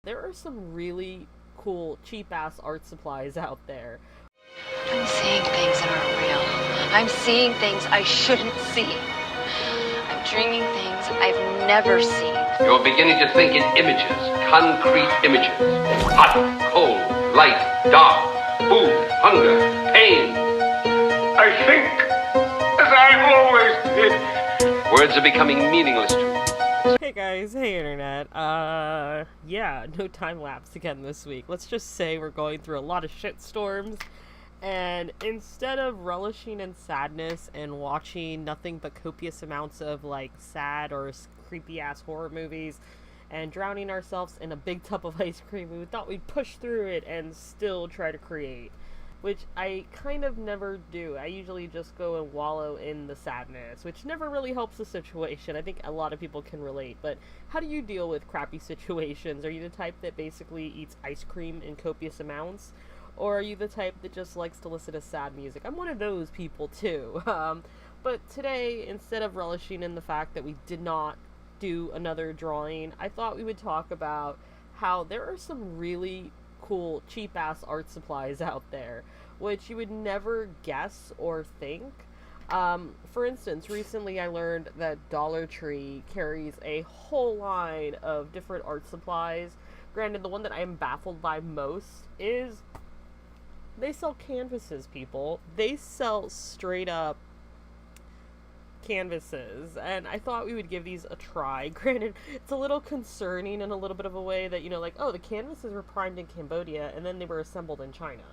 there are some really cool, cheap-ass art supplies out there. I'm seeing things that aren't real. I'm seeing things I shouldn't see. I'm dreaming things I've never seen. You're beginning to think in images, concrete images. Hot, cold, light, dark, food, hunger, pain. I think as I always did. Words are becoming meaningless to me. Hey guys, hey internet. Yeah, no time lapse again this week. Let's just say we're going through a lot of shitstorms, and instead of relishing in sadness and watching nothing but copious amounts of like sad or creepy ass horror movies and drowning ourselves in a big tub of ice cream, we thought we'd push through it and still try to create, which I kind of never do. I usually just go and wallow in the sadness, which never really helps the situation. I think a lot of people can relate, but how do you deal with crappy situations? Are you the type that basically eats ice cream in copious amounts? Or are you the type that just likes to listen to sad music? I'm one of those people too. But today, instead of relishing in the fact that we did not do another drawing, I thought we would talk about how there are some really cool, cheap-ass art supplies out there, which you would never guess or think. For instance, recently I learned that Dollar Tree carries a whole line of different art supplies. Granted, the one that I am baffled by most is they sell canvases, people. They sell straight up canvases, and I thought we would give these a try. Granted, it's a little concerning in a little bit of a way that, you know, like, oh, the canvases were primed in Cambodia and then they were assembled in China.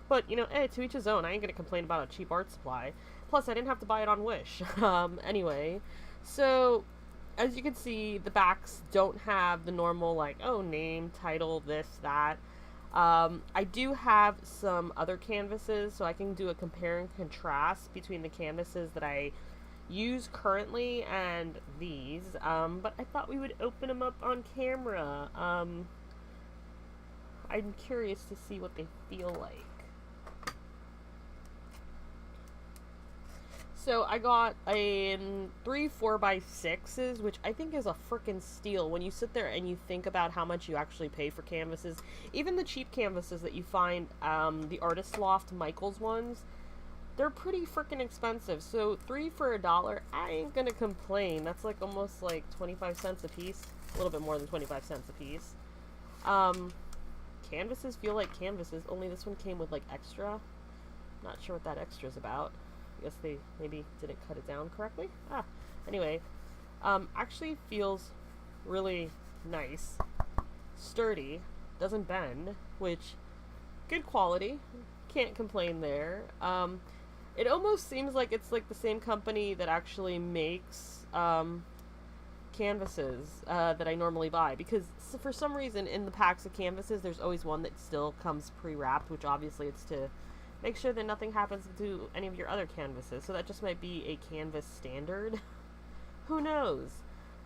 But, you know, hey, to each his own. I ain't gonna complain about a cheap art supply. Plus, I didn't have to buy it on Wish. Anyway, so as you can see, the backs don't have the normal, like, oh, name, title, this, that. I do have some other canvases, so I can do a compare and contrast between the canvases that I use currently and these, but I thought we would open them up on camera. I'm curious to see what they feel like. So I got three 4x6s, which I think is a frickin' steal when you sit there and you think about how much you actually pay for canvases. Even the cheap canvases that you find, the Artist Loft Michaels ones, they're pretty freaking expensive. So 3 for $1, I ain't gonna complain. That's like almost like 25 cents a piece. A little bit more than 25 cents a piece. Canvases feel like canvases, only this one came with like extra. Not sure what that extra is about. I guess they maybe didn't cut it down correctly. Anyway, actually feels really nice. Sturdy, doesn't bend, which, good quality. Can't complain there. It almost seems like it's like the same company that actually makes canvases that I normally buy, because for some reason in the packs of canvases there's always one that still comes pre-wrapped, which obviously it's to make sure that nothing happens to any of your other canvases. So that just might be a canvas standard. Who knows?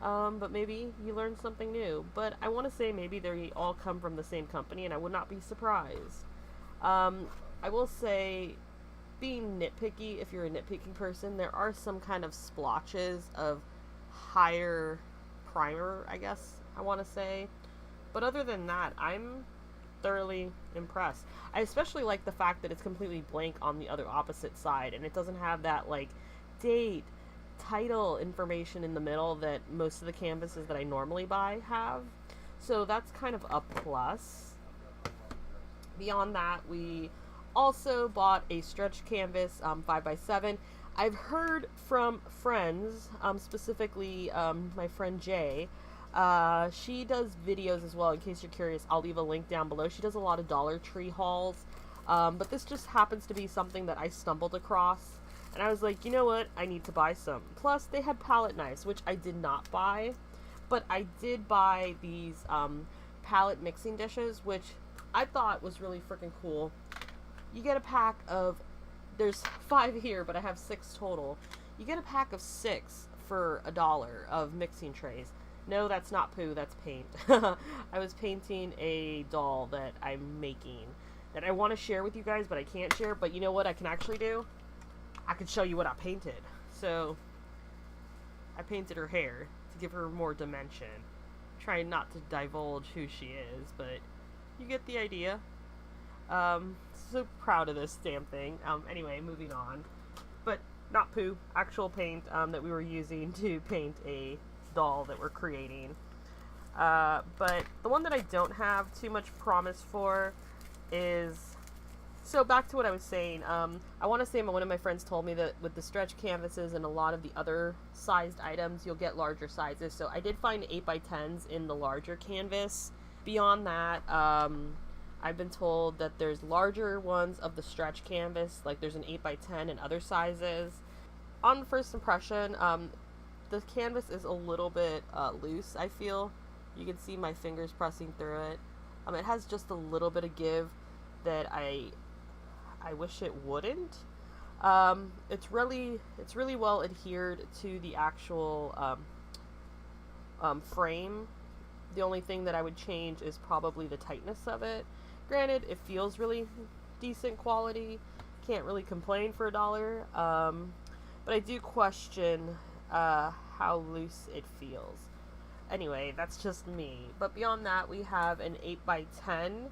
But maybe you learned something new. But I want to say maybe they all come from the same company, and I would not be surprised. I will say, being nitpicky, if you're a nitpicking person, there are some kind of splotches of higher primer, I guess I want to say. But other than that, I'm thoroughly impressed. I especially like the fact that it's completely blank on the other opposite side, and it doesn't have that, like, date, title information in the middle that most of the canvases that I normally buy have. So that's kind of a plus. Beyond that, we also bought a stretch canvas, 5x7. I've heard from friends, specifically my friend Jay. She does videos as well. In case you're curious, I'll leave a link down below. She does a lot of Dollar Tree hauls, but this just happens to be something that I stumbled across, and I was like, you know what, I need to buy some. Plus, they had palette knives, which I did not buy, but I did buy these palette mixing dishes, which I thought was really freaking cool. You get a pack of, there's 5 here, but I have 6 total. You get a pack of 6 for $1 of mixing trays. No, that's not poo, that's paint. I was painting a doll that I'm making that I want to share with you guys, but I can't share. But you know what I can actually do? I can show you what I painted. So, I painted her hair to give her more dimension. trying not to divulge who she is, but you get the idea. So proud of this damn thing. Anyway, moving on. But not poo, actual paint that we were using to paint a doll that we're creating. But the one that I don't have too much promise for is... So back to what I was saying, I want to say one of my friends told me that with the stretch canvases and a lot of the other sized items, you'll get larger sizes. So I did find 8x10s in the larger canvas. Beyond that, I've been told that there's larger ones of the stretch canvas, like there's an 8x10 and other sizes. On first impression, the canvas is a little bit loose, I feel. You can see my fingers pressing through it. It has just a little bit of give that I wish it wouldn't. It's really well adhered to the actual frame. The only thing that I would change is probably the tightness of it. Granted, it feels really decent quality. Can't really complain for $1. But I do question how loose it feels. Anyway, that's just me. But beyond that, we have an 8x10.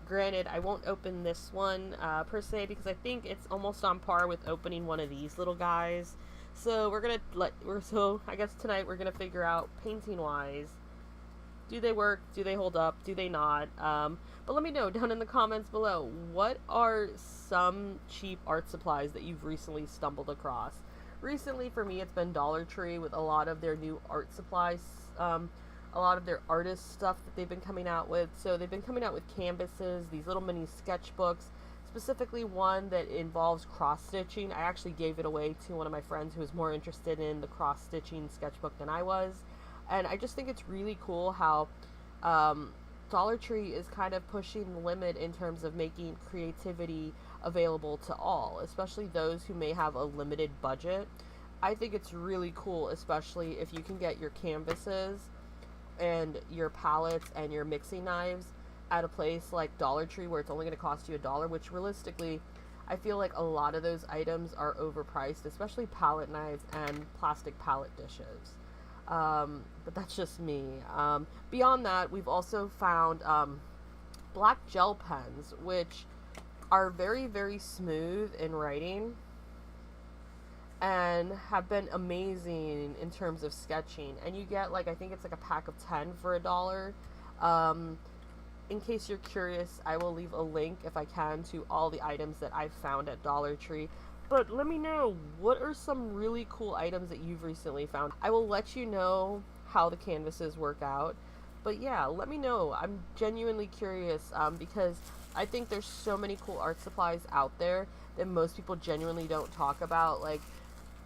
Granted, I won't open this one per se because I think it's almost on par with opening one of these little guys. So I guess tonight we're gonna figure out painting wise, do they work? Do they hold up? Do they not? But let me know down in the comments below, what are some cheap art supplies that you've recently stumbled across? Recently for me, it's been Dollar Tree with a lot of their new art supplies, a lot of their artist stuff that they've been coming out with. So they've been coming out with canvases, these little mini sketchbooks, specifically one that involves cross-stitching. I actually gave it away to one of my friends who was more interested in the cross-stitching sketchbook than I was. And I just think it's really cool how Dollar Tree is kind of pushing the limit in terms of making creativity available to all, especially those who may have a limited budget. I think it's really cool, especially if you can get your canvases and your palettes and your mixing knives at a place like Dollar Tree where it's only going to cost you $1, which realistically I feel like a lot of those items are overpriced, especially palette knives and plastic palette dishes. But that's just me. Beyond that, we've also found black gel pens, which are very, very smooth in writing and have been amazing in terms of sketching. And you get, like, I think it's like a pack of 10 for $1. In case you're curious, I will leave a link, if I can, to all the items that I've found at Dollar Tree. But let me know, what are some really cool items that you've recently found? I will let you know how the canvases work out. But yeah, let me know. I'm genuinely curious because I think there's so many cool art supplies out there that most people genuinely don't talk about. Like,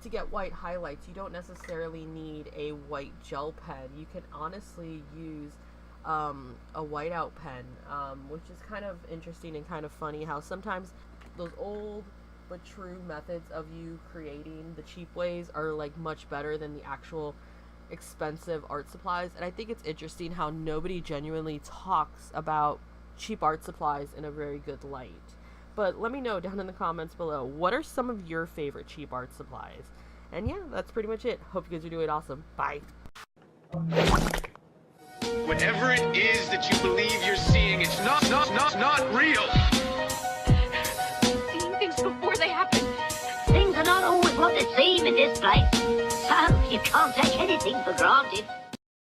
to get white highlights, you don't necessarily need a white gel pen. You can honestly use a whiteout pen, which is kind of interesting and kind of funny how sometimes those old but true methods of you creating the cheap ways are like much better than the actual expensive art supplies. And I think it's interesting how nobody genuinely talks about cheap art supplies in a very good light. But let me know down in the comments below, what are some of your favorite cheap art supplies? And yeah, that's pretty much it. Hope you guys are doing awesome. Bye. Whatever it is that you believe you're seeing, it's not real. Seeing things before they happen. Things are not always what they seem in this place. So you can't take anything for granted.